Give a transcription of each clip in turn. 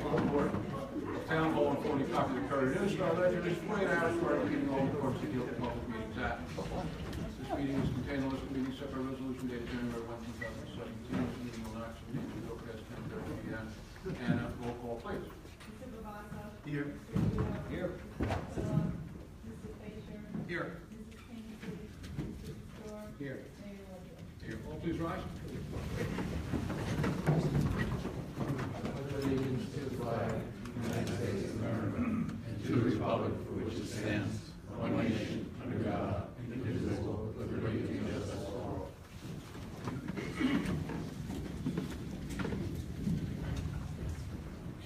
full board. Town Hall and 40 copies of the Courier News Star Ledger is 48 hours prior to meeting all the courts to deal with Public Meetings Act. This meeting is contained on this meeting set by resolution dated January 1, 2017. This meeting will not be until past 10:30 p.m. And roll call, please. Mr. Bavazza. Here. Here. Mr. Fisher. Here. Mrs. Kingsley. Mr. Storr. Here. Mayor Rogers. Here. All please rise. Allegiance to the flag of the United States of America and to the republic for which it stands, one nation, under God, indivisible, with liberty and justice for all.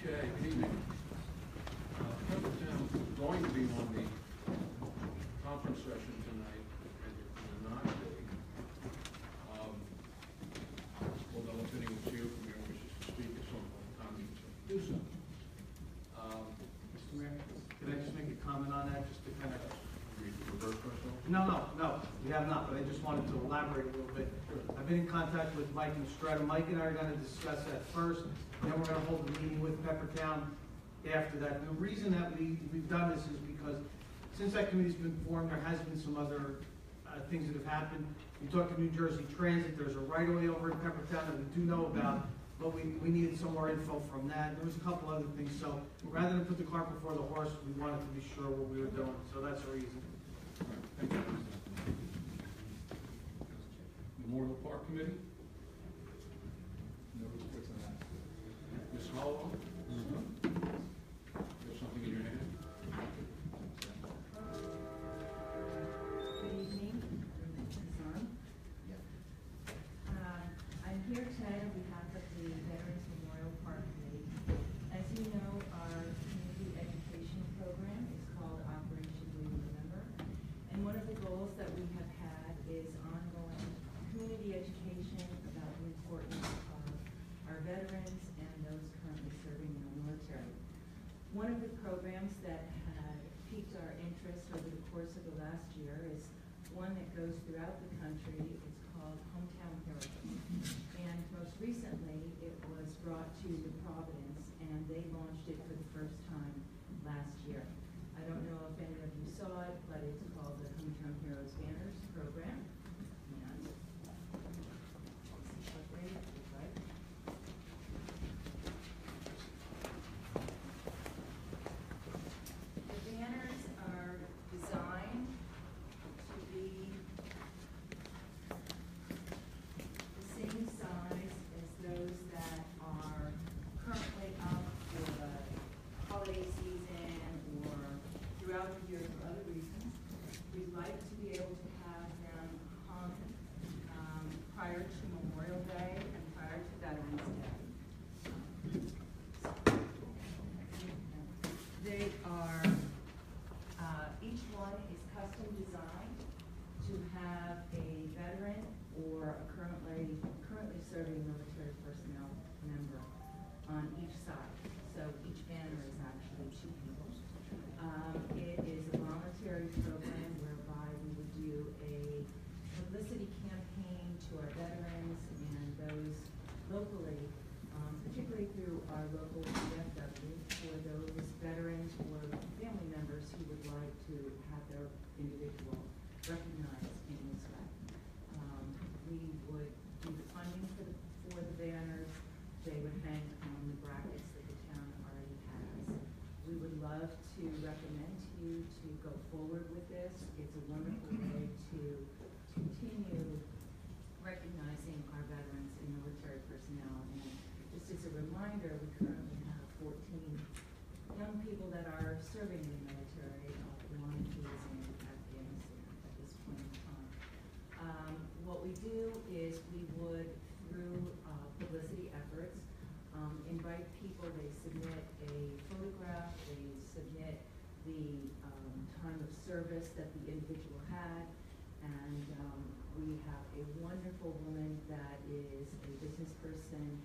Okay, good evening. I'm going to be on the conference session tonight, and it will not be. Although if anyone's here from here wishes to speak at some point in time, you can do so. Mr. Mayor, can I just make a comment on that, just to kind of... Reverse ourselves? No, we have not, but I just wanted to elaborate a little bit. I've been in contact with Mike Mistretta. Mike and I are going to discuss that first, and then we're going to hold a meeting with Peppertown after that. And the reason that we've done this is because since that committee's been formed, there has been some other things that have happened. We talked to New Jersey Transit. There's a right-of-way over in Peppertown that we do know about, but we needed some more info from that. There was a couple other things, so rather than put the cart before the horse, we wanted to be sure what we were doing, so that's the reason. All right, thank you. Memorial Park Committee? No reports on that. Ms. Holloway? There's something in your hand? Good evening. I'm here today on behalf of the Veterans Memorial Park Committee. As you know, our community education program is called Operation We Remember. And one of the goals that we have had is ongoing community education about the importance of our veterans and those currently serving in the military. One of the programs that had piqued our interest over the course of the last year is one that goes throughout the country. It's called Hometown Heroes. And most recently, it was brought to New Providence, and they launched it for the first time last year. I don't know if any of you saw it, but it's called the Hometown Heroes Banners Program. And the banners are designed to be the same size as those that are currently up for the holiday season or throughout the year for other reasons. We'd like to be able to have them hung prior to Memorial Day and prior to Veterans Day. They are, each one is custom designed to have a veteran or a currently serving military personnel member on each side. So each banner is actually two people. It is a voluntary program whereby we would do a publicity campaign to our veterans and those locally, particularly through our local VFW, for those veterans or family members who would like to have their individual recognized in this way. We would do the funding for the banners. They would hang on the brackets that the town already has. We would love to recommend to you to go forward with this. It's a wonderful way to continue recognizing our veterans and military personnel. And just as a reminder, we currently have 14 young people that are serving in the military, belonging to us in Afghanistan at this point in time. What we do is we would, through publicity efforts, invite people. They submit a photograph, they submit the time of service that the individual had, and we have a wonderful woman that is a business person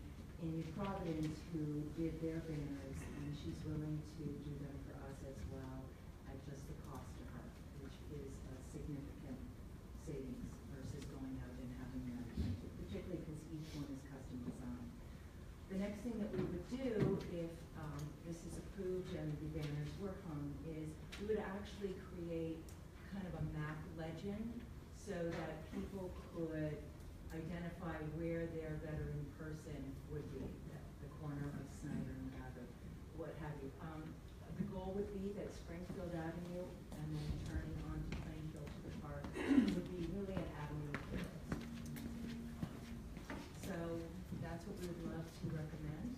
in New Providence who did their banners, and she's willing to do them for us as well at just the cost to her, which is a significant savings versus going out and having them printed, particularly because each one is custom designed. The next thing that we would do if legend so that people could identify where their veteran person would be, the corner of Snyder and Abbott, what have you. The goal would be that Springfield Avenue and then turning on to Plainfield to the park would be really an avenue of choice. So that's what we would love to recommend.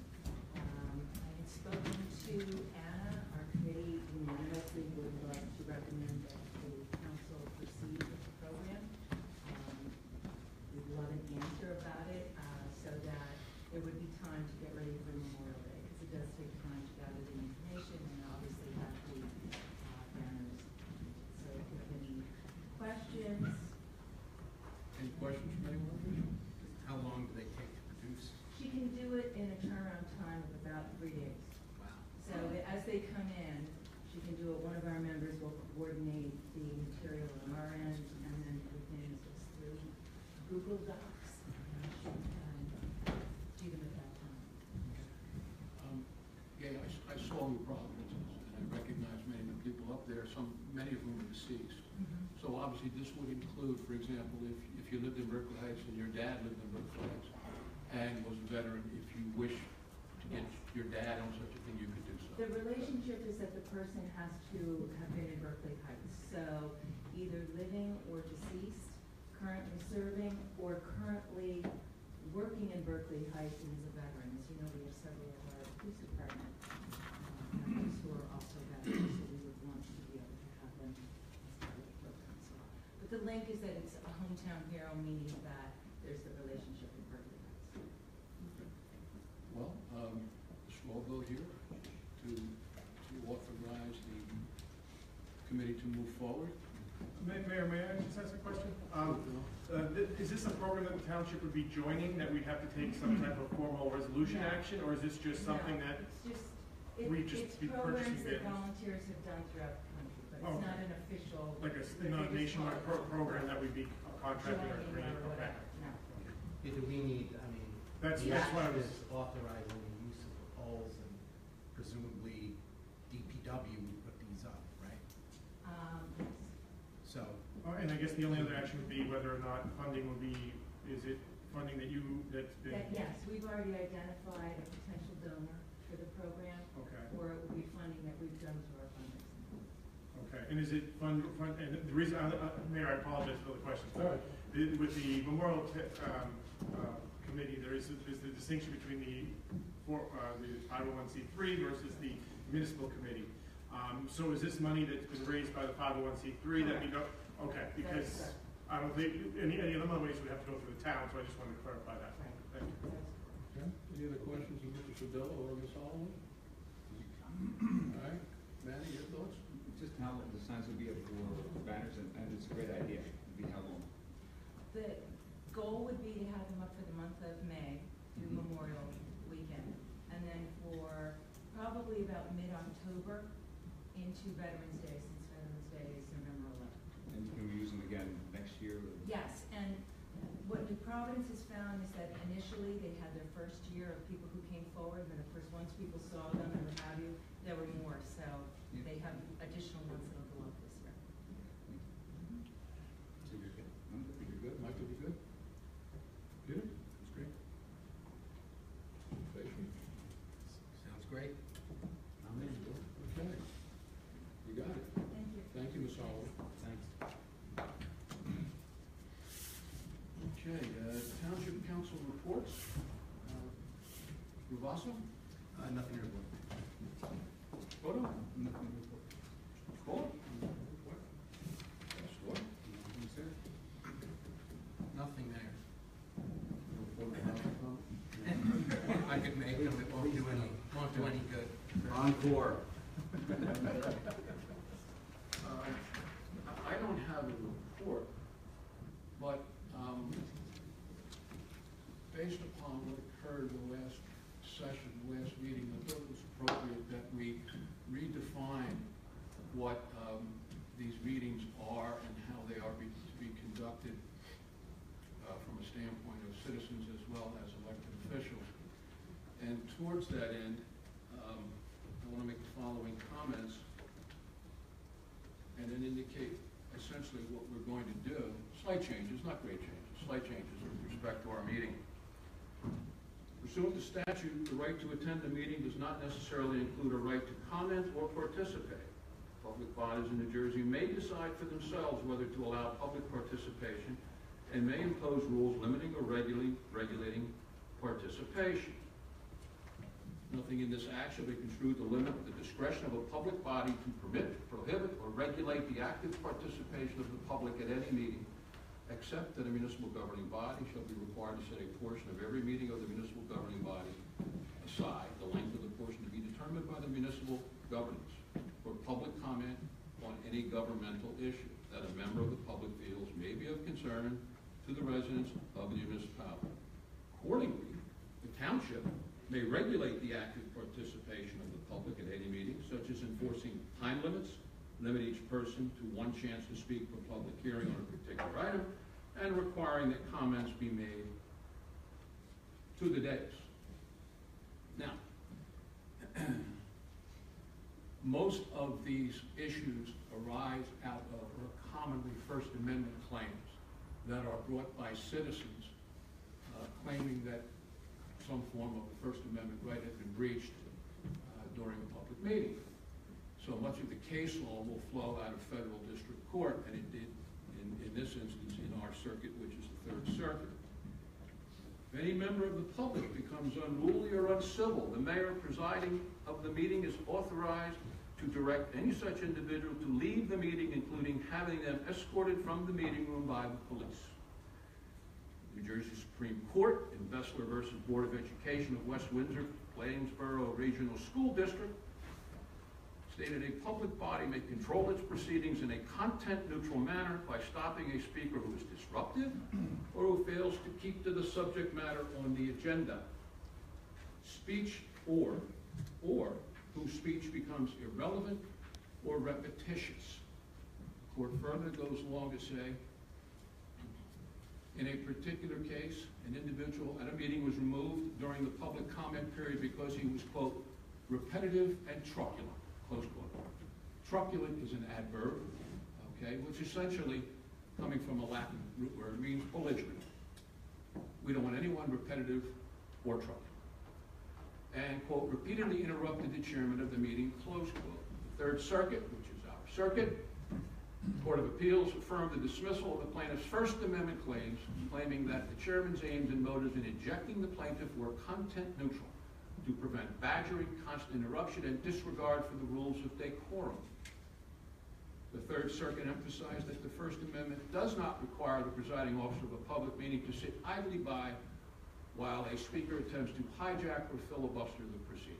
I had spoken to Anna, our committee unanimously would love to recommend that the council proceed with the program. We'd love an answer about it, so that there would be time to get ready for Memorial Day, because it does take time to gather the information and obviously have the banners. So if you have any questions, Any questions from anyone? How long do they take to produce? she can do it in a turnaround time of about 3 days. Wow. So as they come in, she can do it, one of our members will coordinate the material on our end, and then within just through Google Docs, she can do them at that time. Yeah, I saw New Providence, and I recognize many of the people up there, many of whom are deceased. So obviously, this would include, for example, if you lived in Berkeley Heights and your dad lived in Berkeley Heights and was a veteran, if you wish to get your dad on such a thing, you could do so. The relationship is that the person has to have been in Berkeley Heights, so either living or deceased, currently serving, or currently working in Berkeley Heights and is a veteran. As you know, we have several of our police department members who are also veterans, so we would want to be able to have them as part of the program as well. But the link is that it's a hometown hero, meaning that there's the relationship in Berkeley Heights. Well, a small vote here to authorize the committee to move forward. Mayor, may I just ask a question? Is this a program that the township would be joining, that we'd have to take some type of formal resolution No. action, or is this just something No, that? it's just, we it's just be programs purchasing that vehicles? volunteers have done throughout the country, but it's Okay. not an official. Like the not a biggest nationwide part. program that we'd be contracting or Joining agreeing? or Okay. whatever, no. Yeah, do we need, I mean, That's the what I act was. is authorizing the use of the poles, and presumably DPW would put these up, right? Yes. So, And I guess the only other action would be whether or not funding would be, is it funding that's been? Yes, we've already identified a potential donor for the program, Okay. or it would be funding that we've done through our fundraising. Okay, and is it and the reason, Mayor, I apologize for the questions. All right. With the Memorial Committee, there's the distinction between the 501c3 versus the municipal committee. So is this money that's been raised by the 501c3 that we don't, okay, because That's I don't think, any of the other ways would have to go through the town, so I just wanted to clarify that. Right. Thank you. Okay. Any other questions of Mr. Sedillo or Ms. Holloway? All right, Manny, your thoughts? Just how long the signs would be up for banners, and it's a great idea. It'd be how long? The goal would be to have them up for the month of May through Memorial Weekend, and then for probably about mid-October into Veterans Day, since Veterans Day is November 11th. And can we use them again next year? Or? Yes, and what New Providence has found is that initially they had their first year of people who came forward, and of course, once people saw them and what have you, there were more, so Yeah. they have additional ones that'll go up this year. So you're good? You're good, Mike, will be good? Peter? That's great. Patient? sounds great. I'm in. Okay. You got it. Thank you. Thank you, Ms. Holloway. Thanks. Okay, Township Council reports. Ravasso? Nothing to report. Photo? Nothing to report. Call? Yes, what? Nothing, sir? Nothing there. No. I could make them, it won't do any good. Encore. I don't have a report, but based upon what occurred the last session, the last meeting, I thought it was appropriate that we redefine what these meetings are and how they are to be conducted from a standpoint of citizens as well as elected officials. And towards that end, I want to make the following comments and then indicate essentially essentially what we're going to do, slight changes, not great changes, slight changes with respect to our meeting. Pursuant to statute, the right to attend a meeting does not necessarily include a right to comment or participate. Public bodies in New Jersey may decide for themselves whether to allow public participation and may impose rules limiting or regulating participation. Nothing in this act shall be construed to limit the discretion of a public body to permit, prohibit, or regulate the active participation of the public at any meeting, except that a municipal governing body shall be required to set a portion of every meeting of the municipal governing body aside, the length of the portion to be determined by the municipal governance, for public comment on any governmental issue that a member of the public feels may be of concern to the residents of the municipality. Accordingly, the township may regulate the active participation of the public at any meeting, such as enforcing time limits, limit each person to one chance to speak for public hearing on a particular item, and requiring that comments be made to the dais. Now, most of these issues arise out of, or commonly, First Amendment claims that are brought by citizens claiming that some form of the First Amendment right has been breached during a public meeting. So much of the case law will flow out of federal district court, and it did in this instance in our circuit, which is the Third Circuit. If any member of the public becomes unruly or uncivil, the mayor presiding of the meeting is authorized to direct any such individual to leave the meeting, including having them escorted from the meeting room by the police. New Jersey Supreme Court in Bessler versus Board of Education of West Windsor, Plainsboro Regional School District, stated a public body may control its proceedings in a content-neutral manner by stopping a speaker who is disruptive or who fails to keep to the subject matter on the agenda. Speech or whose speech becomes irrelevant or repetitious. The court further goes along to say, in a particular case, an individual at a meeting was removed during the public comment period because he was, quote, repetitive and truculent, close quote. Truculent is an adverb, okay, which essentially, coming from a Latin root word, means belligerent. We don't want anyone repetitive or truculent. And, quote, repeatedly interrupted the chairman of the meeting, close quote. The Third Circuit, which is our circuit, Court of Appeals affirmed the dismissal of the plaintiff's First Amendment claims, claiming that the chairman's aims and motives in ejecting the plaintiff were content neutral to prevent badgering, constant interruption, and disregard for the rules of decorum. The Third Circuit emphasized that the First Amendment does not require the presiding officer of a public meeting to sit idly by while a speaker attempts to hijack or filibuster the proceedings.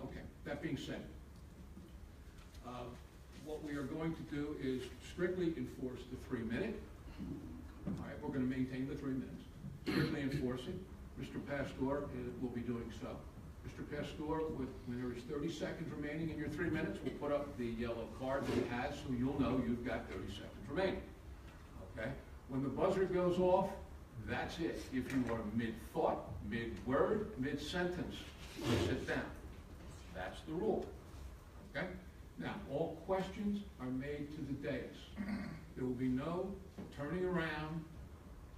Okay, that being said, what we are going to do is strictly enforce the 3-minute. All right, we're going to maintain the 3 minutes. Strictly enforcing. Mr. Pastor will be doing so. Mr. Pastor, when there is 30 seconds remaining in your 3 minutes, we'll put up the yellow card that he has so you'll know you've got 30 seconds remaining. Okay? When the buzzer goes off, that's it. If you are mid-thought, mid-word, mid-sentence, sit down. That's the rule. Okay? Now, all questions are made to the dais. There will be no turning around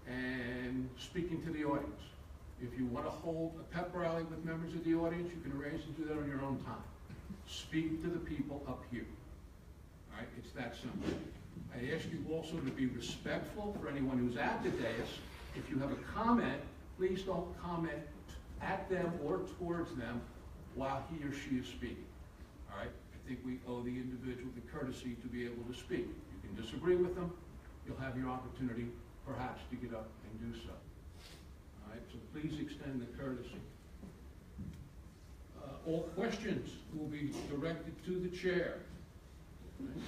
and speaking to the audience. If you want to hold a pep rally with members of the audience, you can arrange to do that on your own time. Speak to the people up here. All right? It's that simple. I ask you also to be respectful for anyone who's at the dais. If you have a comment, please don't comment at them or towards them while he or she is speaking. All right? I think we owe the individual the courtesy to be able to speak. You can disagree with them. You'll have your opportunity, perhaps, to get up and do so. All right? So please extend the courtesy. All questions will be directed to the chair. Okay?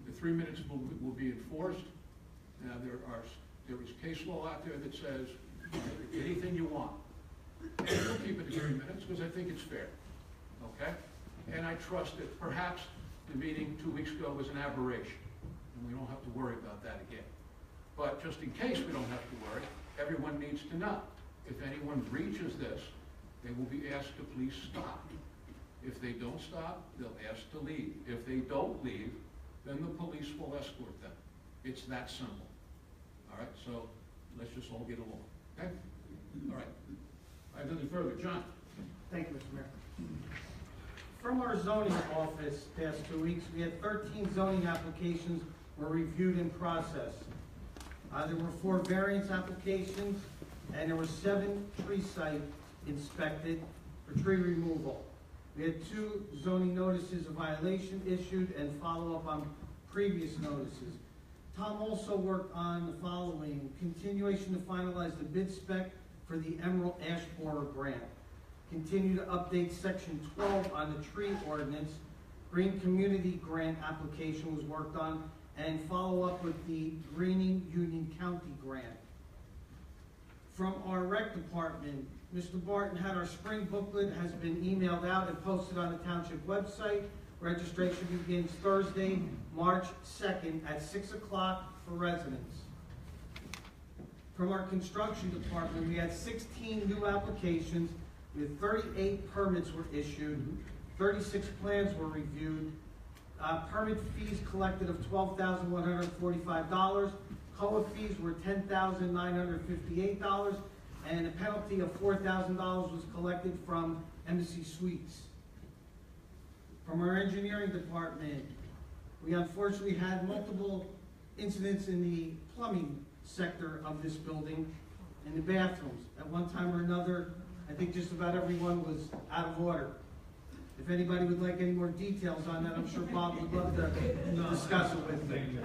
The 3 minutes will be enforced. Now, there is case law out there that says anything you want. And we'll keep it to 3 minutes because I think it's fair. Okay? And I trust that perhaps the meeting 2 weeks ago was an aberration, and we don't have to worry about that again. But just in case we don't have to worry, everyone needs to know. If anyone breaches this, they will be asked to please stop. If they don't stop, they'll ask to leave. If they don't leave, then the police will escort them. It's that simple. All right, so let's just all get along, okay? All right. I have nothing further. John? Thank you, Mr. Mayor. From our zoning office past 2 weeks, we had 13 zoning applications were reviewed in process. There were 4 variance applications, and there were 7 tree site inspected for tree removal. We had 2 zoning notices of violation issued and follow-up on previous notices. Tom also worked on the following: continuation to finalize the bid spec for the Emerald Ash Borer grant. Continue to update section 12 on the tree ordinance. Green Community Grant application was worked on, and follow up with the Greening Union County grant. From our rec department, Mr. Barton had our spring booklet, has been emailed out and posted on the township website. Registration begins Thursday, March 2nd at 6 o'clock for residents. From our construction department, we had 16 new applications with 38 permits were issued, 36 plans were reviewed, permit fees collected of $12,145, COA fees were $10,958, and a penalty of $4,000 was collected from Embassy Suites. From our engineering department, we unfortunately had multiple incidents in the plumbing sector of this building, in the bathrooms. At one time or another, I think just about everyone was out of order. If anybody would like any more details on that, I'm sure Bob would love to discuss it with me.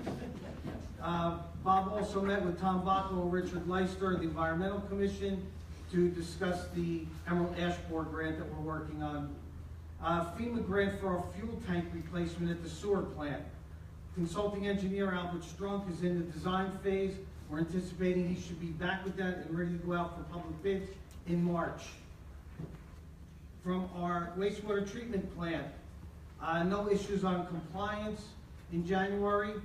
Bob also met with Tom Bacco and Richard Leister of the Environmental Commission to discuss the Emerald Ash Borer grant that we're working on. FEMA grant for our fuel tank replacement at the sewer plant. Consulting engineer Albert Strunk is in the design phase. We're anticipating he should be back with that and ready to go out for public bids in March. From our wastewater treatment plant, no issues on compliance in January.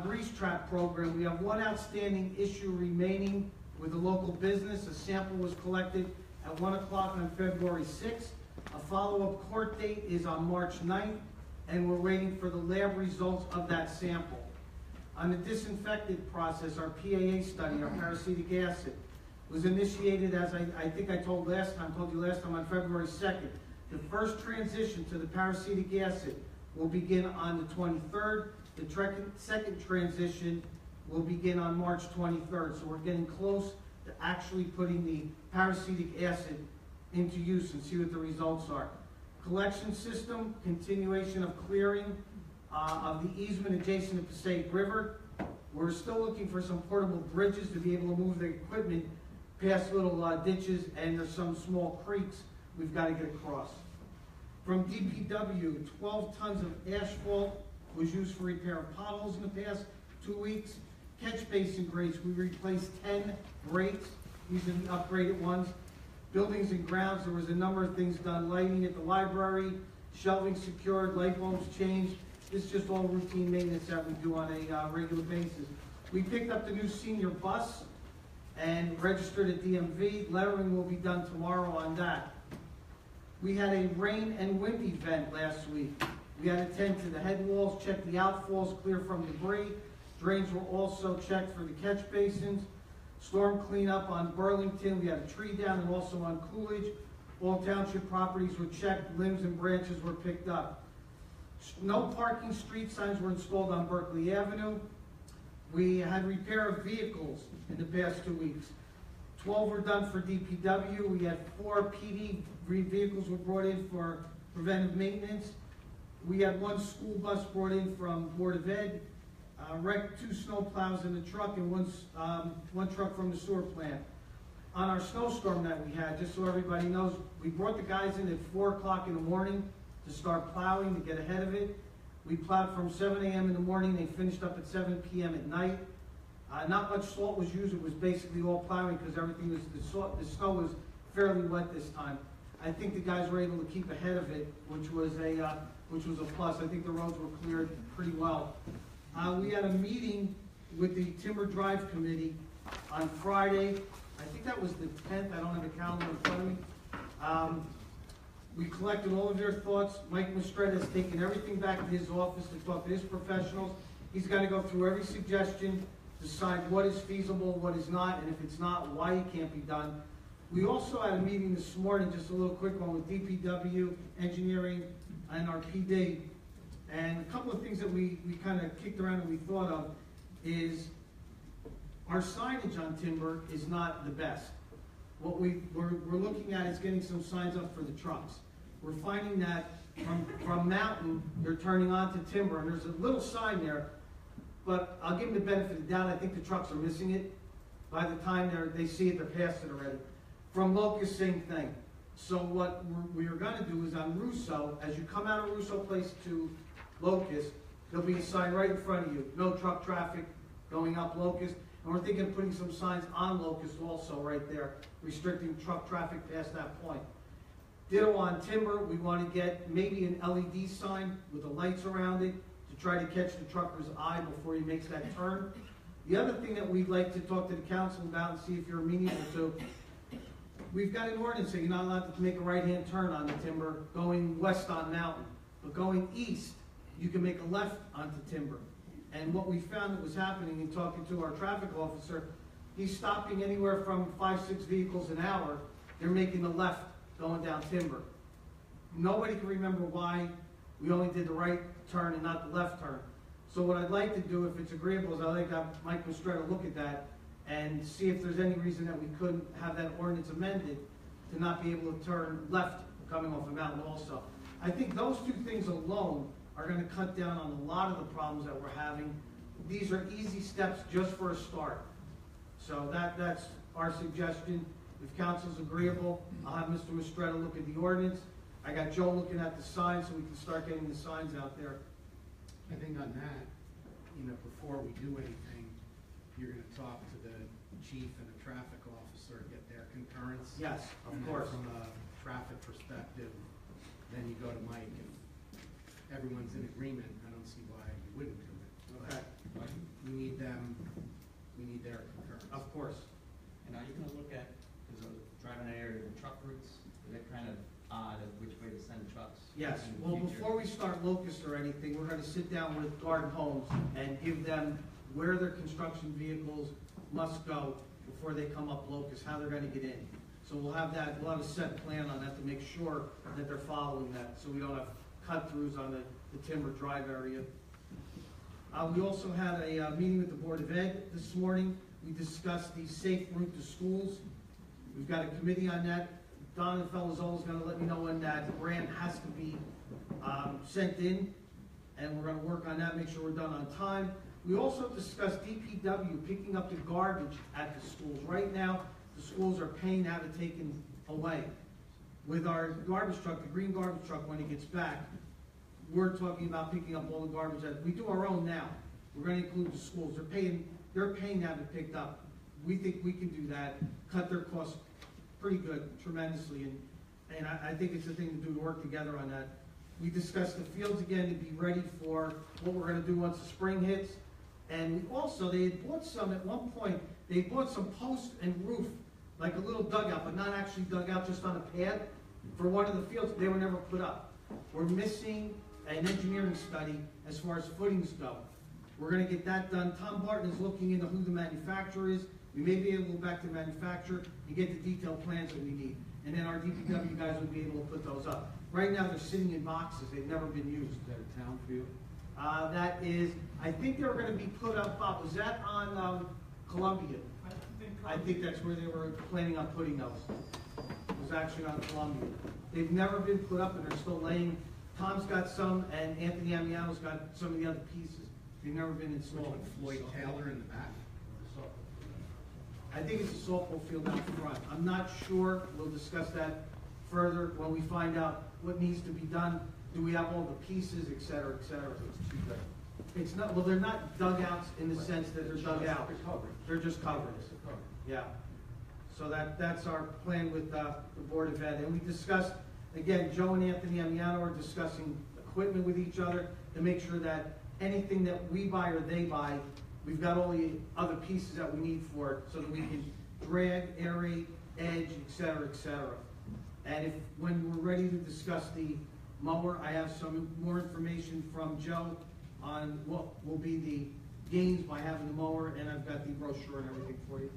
Grease trap program, we have 1 outstanding issue remaining with a local business. A sample was collected at 1 o'clock on February 6th. A follow-up court date is on March 9th, and we're waiting for the lab results of that sample. On the disinfectant process, our PAA study, our peracetic acid, was initiated, as I think I told you last time, on February 2nd. The first transition to the peracetic acid will begin on the 23rd. The second transition will begin on March 23rd. So we're getting close to actually putting the peracetic acid into use and see what the results are. Collection system, continuation of clearing of the easement adjacent to Passaic River. We're still looking for some portable bridges to be able to move the equipment past little ditches, and there's some small creeks we've got to get across. From DPW, 12 tons of asphalt was used for repair of potholes in the past 2 weeks. Catch basin grates, we replaced 10 grates. These are the upgraded ones. Buildings and grounds, there was a number of things done. Lighting at the library, shelving secured, light bulbs changed. This is just all routine maintenance that we do on a regular basis. We picked up the new senior bus and registered at DMV. Lettering will be done tomorrow on that. We had a rain and wind event last week. We had to tend to the head walls, check the outfalls, clear from debris. Drains were also checked for the catch basins. Storm cleanup on Burlington. We had a tree down, and also on Coolidge. All township properties were checked. Limbs and branches were picked up. No parking street signs were installed on Berkeley Avenue. We had repair of vehicles in the past 2 weeks. 12 were done for DPW. We had 4 PD vehicles were brought in for preventive maintenance. We had 1 school bus brought in from Board of Ed. Wrecked 2 snow plows in the truck, and one truck from the sewer plant. On our snowstorm that we had, just so everybody knows, we brought the guys in at 4 o'clock in the morning to start plowing to get ahead of it. We plowed from 7 a.m. in the morning. They finished up at 7 p.m. at night. Not much salt was used. It was basically all plowing because everything was, the snow was fairly wet this time. I think the guys were able to keep ahead of it, which was a plus. I think the roads were cleared pretty well. We had a meeting with the Timber Drive Committee on Friday. I think that was the 10th. I don't have a calendar in front of me. We collected all of your thoughts. Mike Mistretta has taken everything back to his office to talk to his professionals. He's got to go through every suggestion, decide what is feasible, what is not, and if it's not, why it can't be done. We also had a meeting this morning, just a little quick one, with DPW, engineering, and our PD. And a couple of things that we kind of kicked around and we thought of is our signage on timber is not the best. What we're looking at is getting some signs up for the trucks. We're finding that from mountain, they're turning onto timber, and there's a little sign there, but I'll give them the benefit of the doubt. I think the trucks are missing it. By the time they see it, they're past it already. From Locust, same thing. So what we are going to do is on Russo, as you come out of Russo Place to Locust, there'll be a sign right in front of you, no truck traffic going up Locust. And we're thinking of putting some signs on Locust also right there, restricting truck traffic past that point. Ditto on timber, we want to get maybe an LED sign with the lights around it to try to catch the trucker's eye before he makes that turn. The other thing that we'd like to talk to the council about and see if you're amenable to, we've got an ordinance that you're not allowed to make a right-hand turn on the timber going west on Mountain, but going east, you can make a left onto timber. And what we found that was happening in talking to our traffic officer, he's stopping anywhere from 5-6 vehicles an hour. They're making a left going down timber. Nobody can remember why we only did the right turn and not the left turn. So what I'd like to do, if it's agreeable, is I'd like to have Mike Mistretta look at that and see if there's any reason that we couldn't have that ordinance amended to not be able to turn left coming off of Mountain also. I think those two things alone are going to cut down on a lot of the problems that we're having. These are easy steps just for a start. So that's our suggestion. If council's agreeable, I'll have Mr. Mistretta look at the ordinance. I got Joe looking at the signs so we can start getting the signs out there. I think on that, before we do anything, you're gonna talk to the chief and the traffic officer, get their concurrence. Yes, of And then course. from a traffic perspective, then you go to Mike. If everyone's in agreement, I don't see why you wouldn't do it. Okay, But we need them, we need their concurrence. of course. And are you gonna look at, because I was driving that area, the truck routes, they're kind of odd of which way to send trucks? Yes, in the well, future? before we start Locust or anything, we're gonna sit down with Garden Homes and give them where their construction vehicles must go before they come up Locust, how they're gonna get in. So we'll have a set plan on that to make sure that they're following that, so we don't have cut-throughs on the Timber Drive area. We also had a meeting with the Board of Ed this morning. We discussed the safe route to schools. We've got a committee on that. Donna Felizola's gonna let me know when that grant has to be sent in, and we're gonna work on that, make sure we're done on time. We also discussed DPW picking up the garbage at the schools. Right now, the schools are paying to have it taken away. With our garbage truck, the green garbage truck, when it gets back, we're talking about picking up all the garbage that, we do our own now. We're gonna include the schools. They're paying to have it picked up. We think we can do that, cut their costs pretty good, tremendously, and I think it's a thing to do to work together on that. We discussed the fields again to be ready for what we're gonna do once the spring hits. And also, they had bought some, at one point, they bought some post and roof, like a little dugout, but not actually dug out, just on a pad, for one of the fields. They were never put up. We're missing an engineering study as far as footings go. We're gonna get that done. Tom Barton is looking into who the manufacturer is. We may be able to go back to the manufacturer and get the detailed plans that we need. And then our DPW guys will be able to put those up. Right now, they're sitting in boxes. They've never been used. Is that a town field? That is, I think they were gonna be put up, Bob, was that on, Columbia? I think that's where they were planning on putting those. It was actually on Columbia. They've never been put up and they're still laying. Tom's got some and Anthony Amiano's got some of the other pieces. They've never been installed. Floyd Taylor in the back. I think it's a softball field out front. I'm not sure. We'll discuss that further when we find out what needs to be done. Do we have all the pieces, et cetera, et cetera. It's not, well, they're not dugouts in the sense that they're dug out. They're just covered. Yeah. So that's our plan with the Board of Ed. And we discussed, again, Joe and Anthony Amiano are discussing equipment with each other to make sure that anything that we buy or they buy, we've got all the other pieces that we need for it so that we can drag, aerate, edge, et cetera, et cetera. And if, when we're ready to discuss the mower, I have some more information from Joe on what will be the gains by having the mower, and I've got the brochure and everything for you.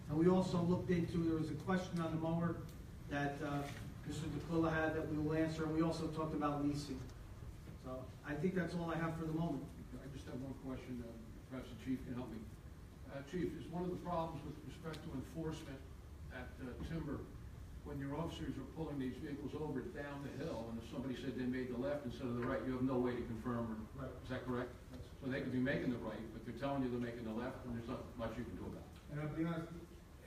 And we also looked into, there was a question on the mower that Mr. DeQuilla had that we will answer, and we also talked about leasing. So I think that's all I have for the moment. I just have one question, perhaps the chief can help me. Chief, is one of the problems with respect to enforcement at Timber, when your officers are pulling these vehicles over down the hill, and if somebody said they made the left instead of the right, you have no way to confirm, or, is that correct? So they could be making the right, but they're telling you they're making the left, and there's not much you can do about it. And I'll be honest,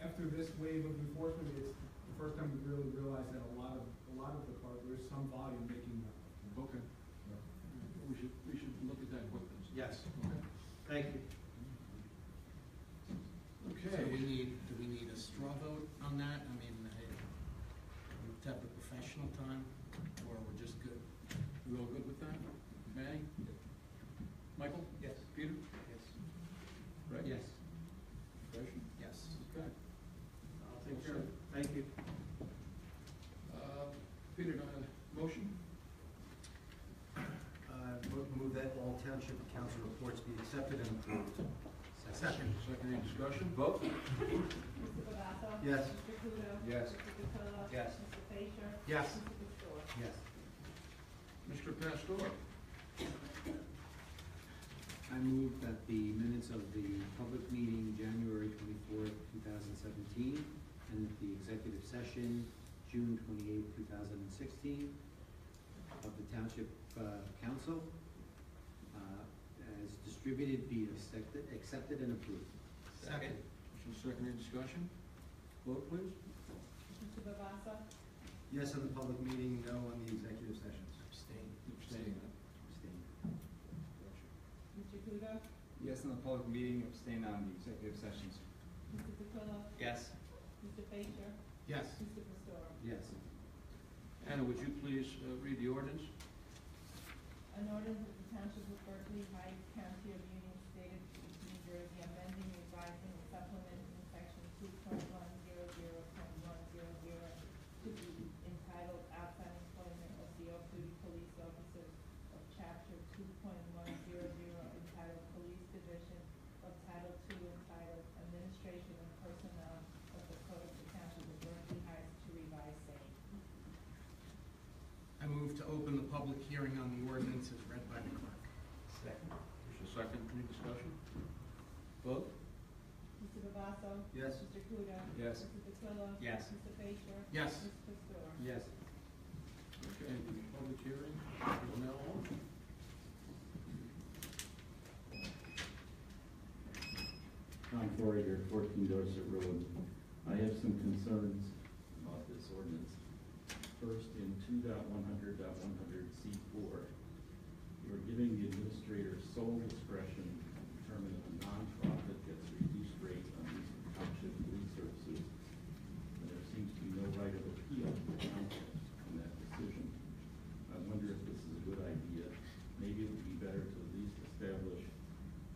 after this wave of enforcement, it's the first time we really realized that a lot of the cars, there's some volume making them. Okay. We should look at that quickly. Yes. Okay. Thank you. So do we need a straw vote on that? I mean, we have the professional time, or we're just good? We all good with that? Manny? Michael? Yes. Peter? Yes. Right? Yes. Question? Yes. Okay. I'll take care of it. Thank you. Peter, do I have a motion? Move that all township council reports be accepted and approved. Second. Second, any discussion? Vote? Mr. Bevato? Yes. Mr. Caputo? Yes. Mr. DeQuilla? Yes. Mr. Fasher? Yes. Mr. Pastore? Yes. Mr. Pastor? I move that the minutes of the public meeting, January 24th, 2017, and the executive session, June 28th, 2016, of the Township Council, as distributed, be accepted and approved. Second. Motion second, any discussion? Vote, please. Mr. Bevato? Yes on the public meeting, no on the executive sessions. Abstain. Abstaining. Abstain. Mr. Caputo? Yes, in the public meeting, abstain on the executive sessions. Mr. DeQuilla? Yes. Mr. Fasher? Yes. Mr. Pastore? Yes. Anna, would you please read the ordinance? An ordinance of the Township of Berkeley Heights, County of Union, State of New Jersey, amending, revising, and supplementing section 2.100.100 to be entitled Outside Employment of the Off-Duty Police Officers of Chapter 2.100 entitled Police Division of Title II entitled Administration and Personnel of the Code of the Township of Berkeley Heights to revise same. I move to open the public hearing on the ordinance as read by the clerk. Second. Motion second, any discussion? Vote? Mr. Bevato? Yes. Mr. Caputo? Yes. Mr. DeQuilla? Yes. Mr. Fasher? Yes. Mr. Pastore? Yes. Okay, the public hearing is now on. Tom Forager, 14 Dorset Road. I have some concerns about this ordinance. First, in 2.100.100C4, you're giving the administrator sole discretion to determine if a nonprofit gets reduced rates on these township police services. And there seems to be no right of appeal to the township on that decision. I wonder if this is a good idea. Maybe it would be better to at least establish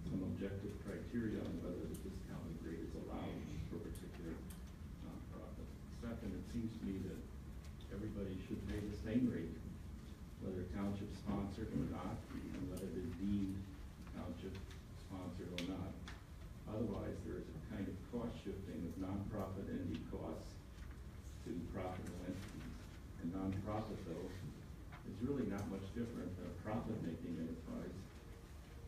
some objective criteria on whether the discounted rate is allowed for a particular nonprofit. Second, it seems to me that everybody should pay the same rate, whether township sponsored or not, and whether they're deemed township sponsored or not. Otherwise, there is a kind of cost shifting of nonprofit entity costs to profitable entities. And nonprofit, though, is really not much different than a profit-making enterprise.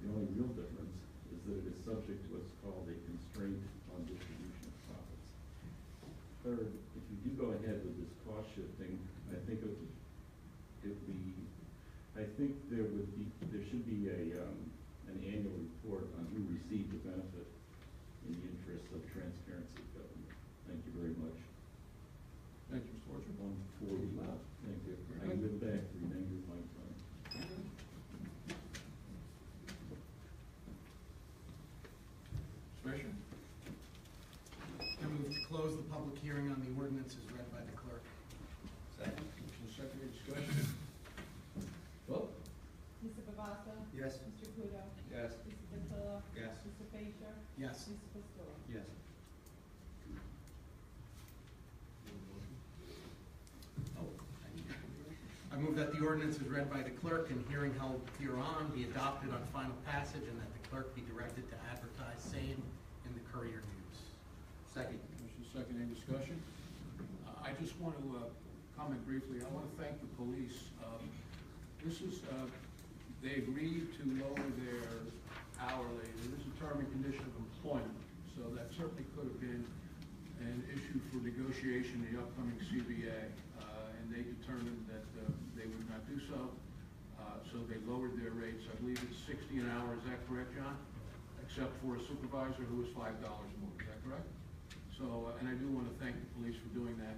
The only real difference is that it is subject to what's called a constraint on distribution of profits. Third, if you do go ahead with this cost shifting, I think there should be an annual report on who received the benefit in the interest of transparency of government. Thank you very much. Thank you, Mr. Orchard. 140 left. Thank you. I give it back the remainder of my time. Fasher? I move to close the public hearing on the ordinance as read by the clerk. Second. Motion second, any discussion? Vote? Mr. Bevato? Yes. Mr. Caputo? Yes. Mr. DeQuilla? Yes. Mr. Fasher? Yes. Mr. Pastore? Yes. Oh, I move that the ordinance is read by the clerk and hearing held hereon be adopted on final passage, and that the clerk be directed to advertise same in the Courier News. Second. Motion is second, any discussion? I just want to comment briefly. I want to thank the police. They agreed to lower their hourly. It is a term and condition of employment, so that certainly could have been an issue for negotiation in the upcoming CBA, and they determined that they would not do so. So they lowered their rates. I believe it's 60 an hour. Is that correct, John? Except for a supervisor who is $5 more. Is that correct? So, and I do want to thank the police for doing that.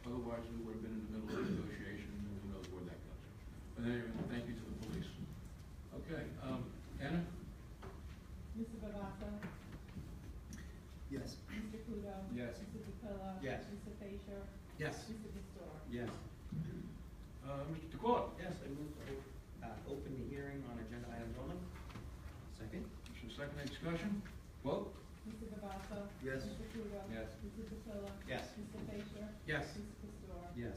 Otherwise, we would have been in the middle of a negotiation, and who knows where that goes. But anyway, thank you to the police. Okay, Anna? Mr. Bevato? Yes. Mr. Kudo? Yes. Mr. DePillo? Yes. Mr. Fasher? Yes. Mr. Pastore? Yes. Mr. DeCola? Yes, I move to open the hearing on agenda items only. Second. Motion second, any discussion? Vote? Mr. Bevato? Yes. Mr. Kudo? Yes. Mr. DePillo? Yes. Mr. Fasher? Yes. Mr. Pastore? Yes.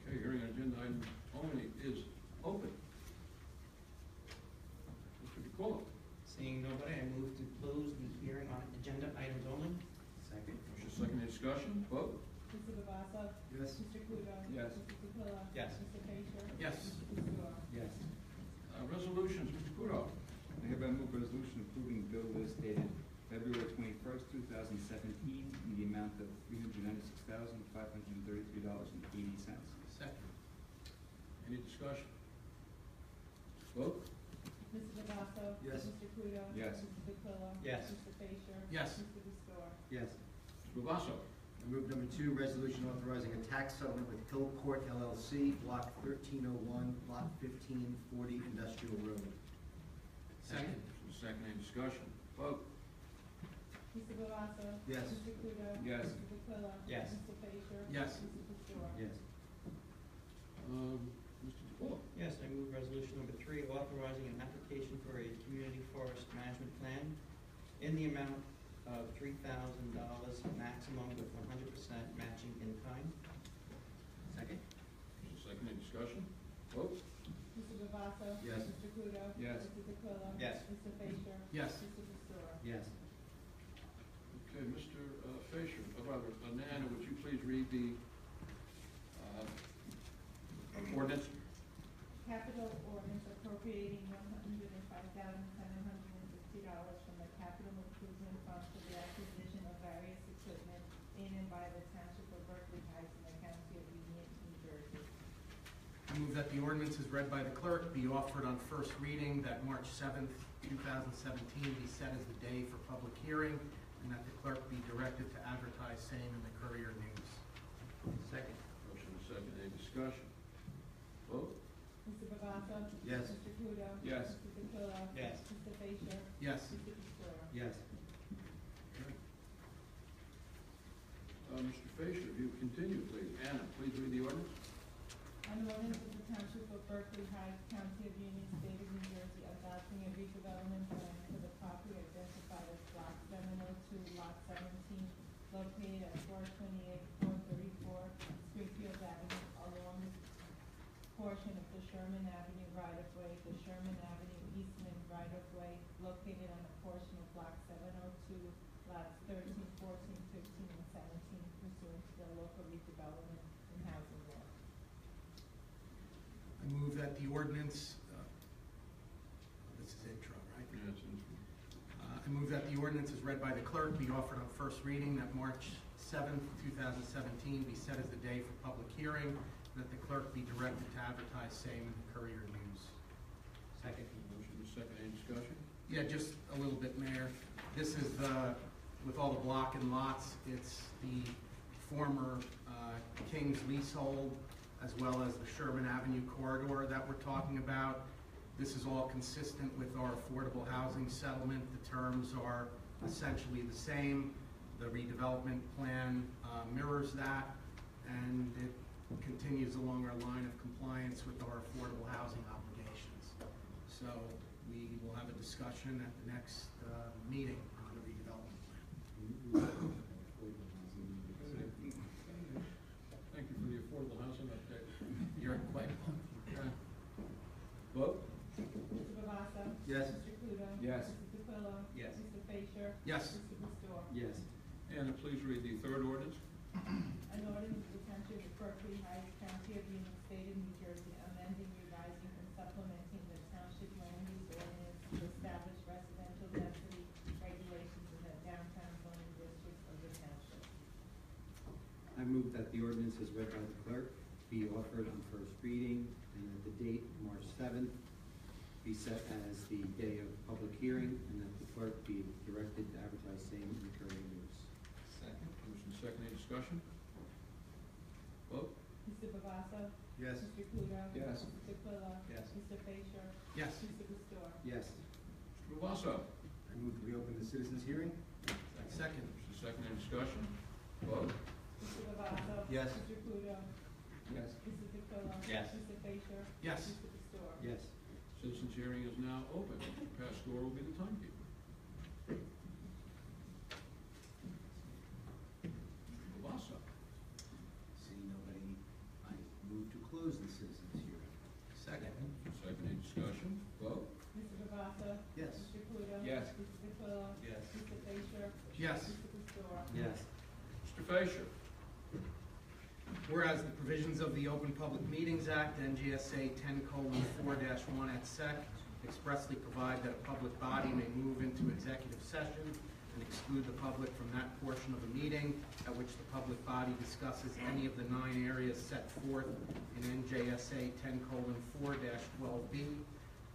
Okay, hearing on agenda item only is open. Mr. DeCola? Seeing nobody, I move to close the hearing on agenda items only. Second. Motion second, any discussion? Vote? Mr. Bevato? Yes. Mr. Kudo? Yes. Mr. DePillo? Yes. Mr. Fasher? Yes. Mr. Pastore? Yes. Resolutions, Mr. Kudo? I hereby move resolution approving bill list dated February 21st, 2017, in the amount of $396,533.80. Second. Any discussion? Vote? Mr. Bevato? Yes. Mr. Kudo? Yes. Mr. DePillo? Yes. Mr. Fasher? Yes. Mr. Pastore? Yes. Mr. Bavasso? I move number 2, resolution authorizing a tax settlement with Hillport LLC, block 1301, block 1540 Industrial Road. Second. Motion second, any discussion? Vote? Mr. Bevato? Yes. Mr. Kudo? Yes. Mr. DePillo? Yes. Mr. Fasher? Yes. Mr. Pastore? Yes. Mr. DeCola? Yes, I move resolution number 3, authorizing an application for a community forest management plan in the amount of $3,000 maximum with 100% matching in kind. Second. Motion second, any discussion? Vote? Mr. Bevato? Yes. Mr. Kudo? Yes. Mr. DePillo? Yes. Mr. Fasher? Yes. Mr. Pastore? Yes. Okay, Mr. Fasher, Nana, would you please read the ordinance? Capital ordinance appropriating $105,760 from the capital improvement fund for the acquisition of various equipment in and by the township of Berkeley Heights in the county of Union, New Jersey. I move that the ordinance is read by the clerk, be offered on first reading, that March 7th, 2017 be set as the day for public hearing, and that the clerk be directed to advertise same in the Courier News. Second. Motion second, any discussion? Vote? Mr. Bevato? Yes. Mr. Kudo? Yes. Mr. DePillo? Yes. Mr. Fasher? Yes. Mr. Pastore? Yes. Mr. Fasher, if you continue, please. Anna, please read the ordinance. An ordinance of the Township of Berkeley Heights, County of Union, State of New Jersey, adopting a redevelopment plan for the property identified as Block 702, Lot 17, located at 428-434 Springfield Avenue, along the portion of the Sherman Avenue right-of-way, the Sherman Avenue Eastman right-of-way, located on a portion of Block 702, lots 13, 14, 15, and 17, pursuant to the local redevelopment and housing law. I move that the ordinance, this is intro, right? Yes. I move that the ordinance is read by the clerk, be offered on first reading, that March 7th, 2017 be set as the day for public hearing, and that the clerk be directed to advertise same in the Courier News. Second. Motion second, any discussion? Yeah, just a little bit, Mayor. This is the, with all the block and lots, it's the former King's leasehold, as well as the Sherman Avenue corridor that we're talking about. This is all consistent with our affordable housing settlement. The terms are essentially the same. The redevelopment plan mirrors that, and it continues along our line of compliance with our affordable housing obligations. So we will have a discussion at the next meeting on the redevelopment plan. Thank you for the affordable housing update. Yes. Mr. Pluto? Yes. Mr. DeQuilla? Yes. Mr. Fasher? Yes. Mr. Restore? Yes. And please read the third ordinance. An ordinance of the Township of Berkeley Heights, County of Union, State of New Jersey, amending, revising, and supplementing the Township Land Use Ordinance to establish residential density regulations in the downtown zoning districts of the township. I move that the ordinance as read by the clerk be offered on first reading, and that the date, March 7th, be set as the day of public hearing, and that the clerk be directed to advertise same in the Courier News. Second. Motion and second, any discussion? Vote? Mr. Bavasso? Yes. Mr. Pluto? Yes. Mr. DeQuilla? Yes. Mr. Fasher? Yes. Mr. Restore? Yes. Mr. Rosso? I move to reopen the citizens' hearing. Second. Motion and second, any discussion? Vote? Mr. Bavasso? Yes. Mr. Pluto? Yes. Mr. DeQuilla? Yes. Mr. Fasher? Yes. Mr. Restore? Yes. Citizens' hearing is now open. Pastor will be the timekeeper. Mr. Rosso? Seeing nobody, I move to close the citizens' hearing. Second. Second, any discussion? Vote? Mr. Bavasso? Yes. Mr. Pluto? Yes. Mr. DeQuilla? Yes. Mr. Fasher? Yes. Mr. Restore? Yes. Mr. Fasher? Whereas the provisions of the Open Public Meetings Act, NJSA 10:4-1 et sec, expressly provide that a public body may move into executive session and exclude the public from that portion of the meeting at which the public body discusses any of the 9 areas set forth in NJSA 10:4-12B.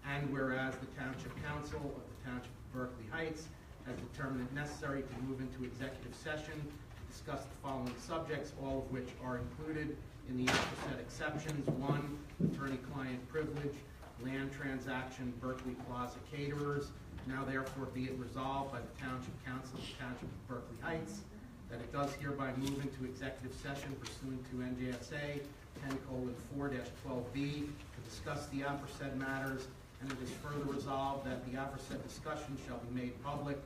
And whereas the Township Council of the Township of Berkeley Heights has determined it necessary to move into executive session discuss the following subjects, all of which are included in the aforesaid exceptions. 1, attorney-client privilege, land transaction, Berkeley Plaza caterers. Now therefore be it resolved by the Township Council of the Township of Berkeley Heights that it does hereby move into executive session pursuant to NJSA 10:4-12B to discuss the aforesaid matters, and it is further resolved that the aforesaid discussion shall be made public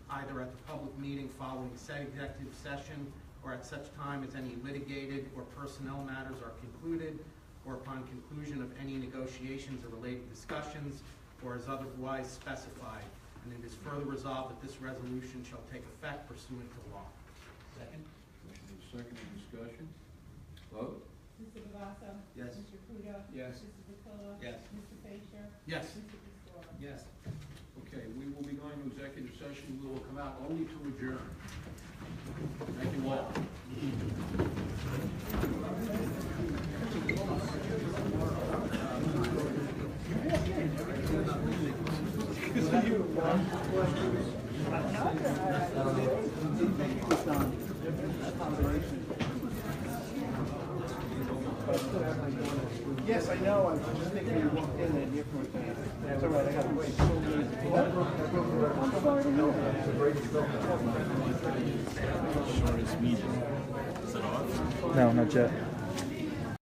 either at the public meeting following said executive session or at such time as any litigated or personnel matters are concluded or upon conclusion of any negotiations or related discussions or as otherwise specified. And it is further resolved that this resolution shall take effect pursuant to law. Second. Motion and second, any discussion? Vote? Mr. Bavasso? Yes. Mr. Pluto? Yes. Mr. DeQuilla? Yes. Mr. Fasher? Yes. Mr. Restore? Yes. Okay, we will be going to executive session. We will come out only to adjourn. Thank you all. Yes, I know, I was just thinking you walked in and different. That's all right, I gotta wait. No, not yet.